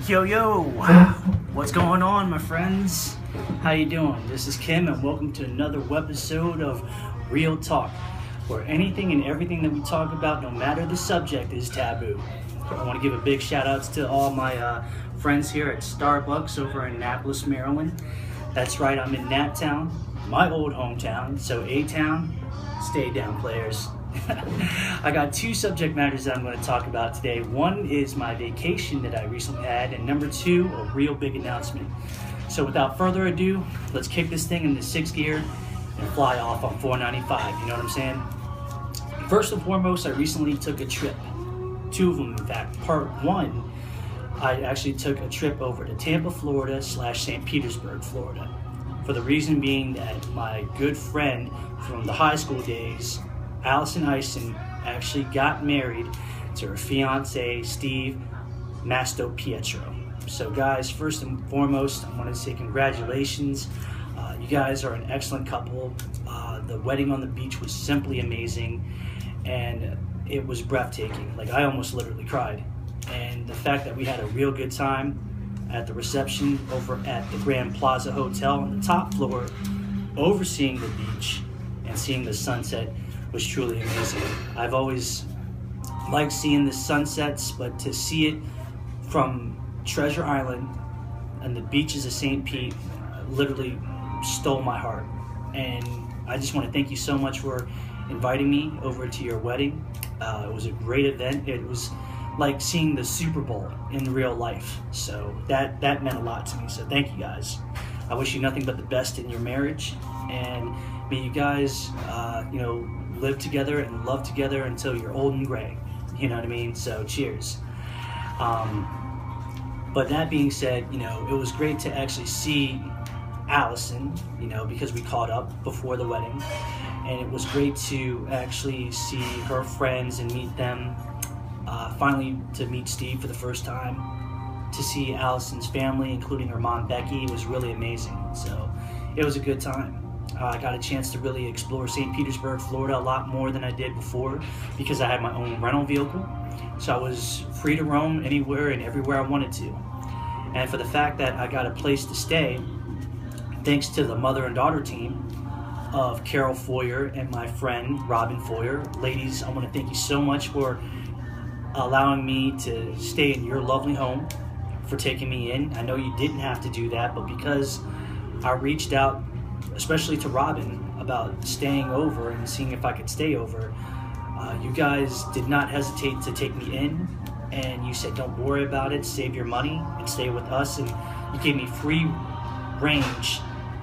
Yo, what's going on, my friends? How you doing? This is Kim, and welcome to another webisode of Real Talk, where anything and everything that we talk about, no matter the subject, is taboo. I want to give a big shout outs to all my friends here at Starbucks over in Annapolis, Maryland. That's right, I'm in Nat Town, my old hometown, so A-Town, stay down, players. I got two subject matters that I'm going to talk about today. One is my vacation that I recently had, and number two, a real big announcement. So without further ado, let's kick this thing into sixth gear and fly off on 495, you know what I'm saying? First and foremost, I recently took a trip. Two of them, in fact. Part one, I actually took a trip over to Tampa, Florida / St. Petersburg, Florida. For the reason being that my good friend from the high school days, Allison actually got married to her fiance, Steve Pietro. So guys, first and foremost, I want to say congratulations. You guys are an excellent couple. The wedding on the beach was simply amazing, and it was breathtaking. Like, I almost literally cried. And the fact that we had a real good time at the reception over at the Grand Plaza Hotel on the top floor, overseeing the beach and seeing the sunset was truly amazing. I've always liked seeing the sunsets, but to see it from Treasure Island and the beaches of St. Pete literally stole my heart. And I just want to thank you so much for inviting me over to your wedding. It was a great event. It was like seeing the Super Bowl in real life. So that meant a lot to me. So thank you guys. I wish you nothing but the best in your marriage, and may you guys, live together and love together until you're old and gray. You know what I mean? So cheers. But that being said, it was great to actually see Allison, because we caught up before the wedding. And it was great to actually see her friends and meet them. Finally, to meet Steve for the first time. To see Allison's family, including her mom, Becky, was really amazing. So it was a good time. I got a chance to really explore St. Petersburg, Florida a lot more than I did before because I had my own rental vehicle. So I was free to roam anywhere and everywhere I wanted to. And for the fact that I got a place to stay, thanks to the mother and daughter team of Carol Foyer and my friend Robin Foyer. Ladies, I want to thank you so much for allowing me to stay in your lovely home, for taking me in. I know you didn't have to do that, but because I reached out, especially to Robin, about staying over and seeing if I could stay over, you guys did not hesitate to take me in, and you said, don't worry about it, save your money and stay with us. And you gave me free range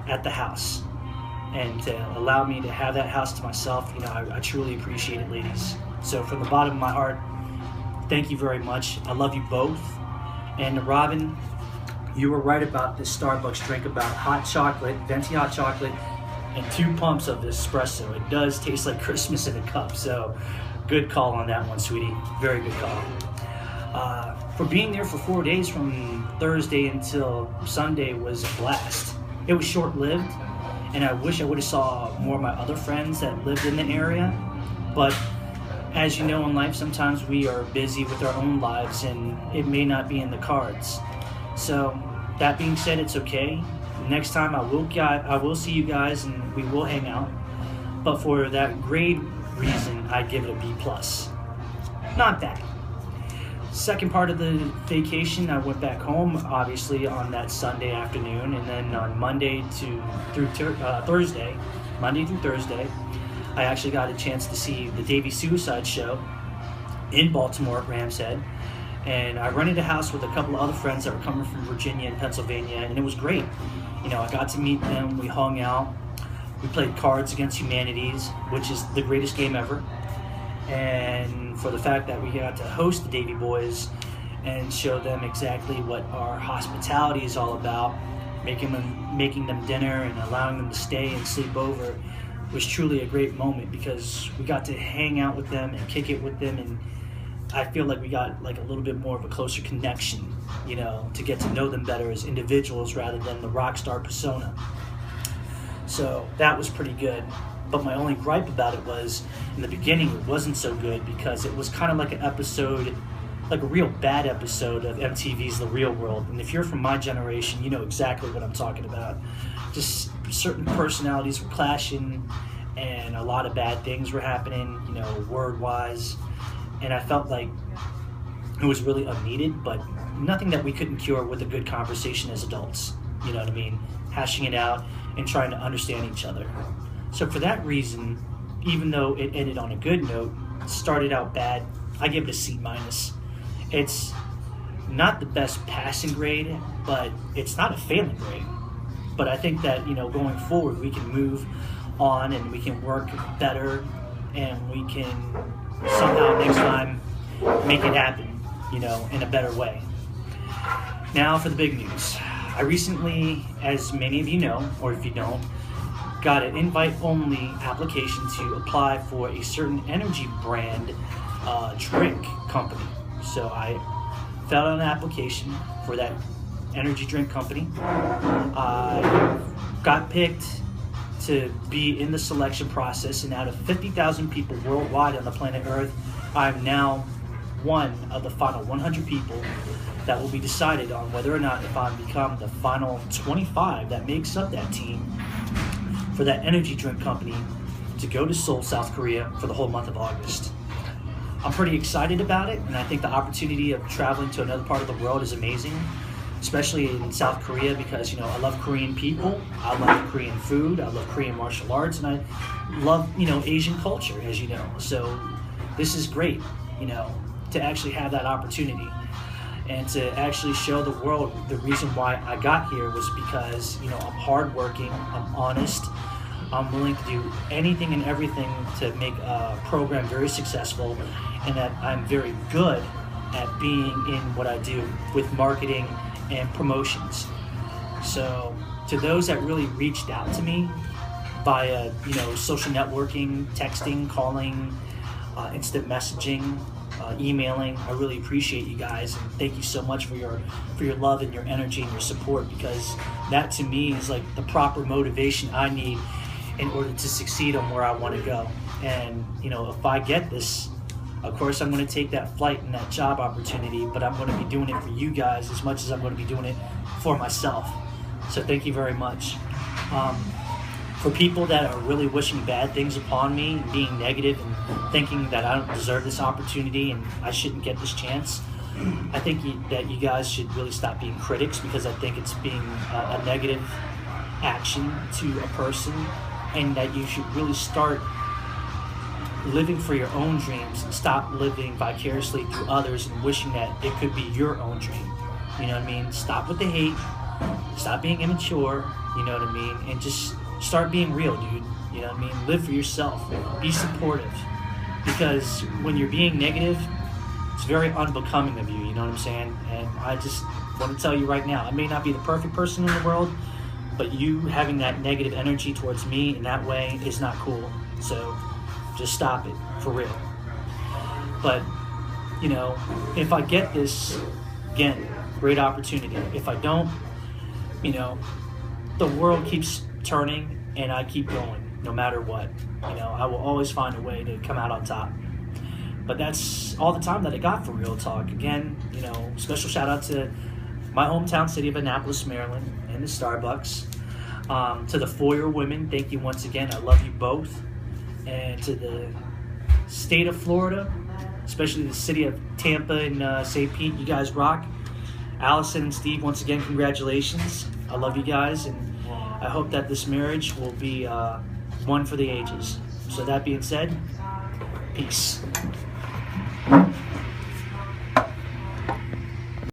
at the house, and to allow me to have that house to myself, I truly appreciate it, ladies. So from the bottom of my heart, thank you very much. I love you both. And Robin, you were right about this Starbucks drink, about hot chocolate, venti hot chocolate, and 2 pumps of espresso. It does taste like Christmas in a cup. So good call on that one, sweetie. Very good call. For being there for 4 days from Thursday until Sunday was a blast. It was short-lived, and I wish I would have saw more of my other friends that lived in the area. But as you know, in life, sometimes we are busy with our own lives, and it may not be in the cards. So that being said, it's okay. Next time I will see you guys, and we will hang out. But for that grade reason, I give it a B+. Not bad. Second part of the vacation, I went back home, obviously, on that Sunday afternoon, and then on Monday through Thursday, I actually got a chance to see the Davey Suicide show in Baltimore at Rams Head. And I rented a house with a couple of other friends that were coming from Virginia and Pennsylvania, and it was great. I got to meet them, we hung out, we played Cards Against Humanities, which is the greatest game ever. And for the fact that we got to host the Davey boys and show them exactly what our hospitality is all about, making them dinner and allowing them to stay and sleep over, was truly a great moment, because we got to hang out with them and kick it with them, and I feel like we got like a little bit more of a closer connection, to get to know them better as individuals rather than the rock star persona. So that was pretty good. But my only gripe about it was, in the beginning, it wasn't so good because it was kind of like an episode like a real bad episode of MTV's The Real World. And if you're from my generation, you know exactly what I'm talking about. Just certain personalities were clashing, and a lot of bad things were happening, you know, word-wise. And I felt like it was really unneeded, but nothing that we couldn't cure with a good conversation as adults. You know what I mean? Hashing it out and trying to understand each other. So for that reason, even though it ended on a good note, started out bad, I give it a C-. It's not the best passing grade, but it's not a failing grade. But I think that, you know, going forward, we can move on and we can work better, and we can somehow next time make it happen, you know, in a better way. Now for the big news. I recently, as many of you know, or if you don't, got an invite-only application to apply for a certain energy brand drink company. So I filled out an application for that energy drink company. I got picked to be in the selection process, and out of 50,000 people worldwide on the planet Earth, I'm now one of the final 100 people that will be decided on whether or not if I become the final 25 that makes up that team for that energy drink company to go to Seoul, South Korea for the whole month of August. I'm pretty excited about it, and I think the opportunity of traveling to another part of the world is amazing, especially in South Korea, because, you know, I love Korean people, I love Korean food, I love Korean martial arts, and I love, you know, Asian culture, as you know. So this is great, you know, to actually have that opportunity and to actually show the world the reason why I got here was because, you know, I'm hardworking, I'm honest, I'm willing to do anything and everything to make a program very successful, and that I'm very good at being in what I do with marketing and promotions. So to those that really reached out to me via, you know, social networking, texting, calling, instant messaging, emailing, I really appreciate you guys, and thank you so much for your love and your energy and your support, because that to me is like the proper motivation I need in order to succeed on where I want to go. And, you know, if I get this, of course I'm going to take that flight and that job opportunity, but I'm going to be doing it for you guys as much as I'm going to be doing it for myself. So thank you very much. For people that are really wishing bad things upon me, being negative and thinking that I don't deserve this opportunity and I shouldn't get this chance, I think that you guys should really stop being critics, because I think it's being a negative action to a person, and that you should really start living for your own dreams and stop living vicariously through others and wishing that it could be your own dream. You know what I mean? Stop with the hate, stop being immature, you know what I mean? And just start being real, dude. You know what I mean? Live for yourself. Be supportive. Because when you're being negative, it's very unbecoming of you, you know what I'm saying? And I just want to tell you right now, I may not be the perfect person in the world, but you having that negative energy towards me in that way is not cool. So just stop it, for real. But, you know, if I get this, again, great opportunity. If I don't, you know, the world keeps turning and I keep going no matter what. You know, I will always find a way to come out on top. But that's all the time that I got for Real Talk. Again, you know, special shout out to my hometown city of Annapolis, Maryland, and the Starbucks. To the Foyer women, thank you once again. I love you both. And to the state of Florida, especially the city of Tampa and St. Pete, you guys rock. Allison and Steve, once again, congratulations. I love you guys, and I hope that this marriage will be one for the ages. So that being said, peace.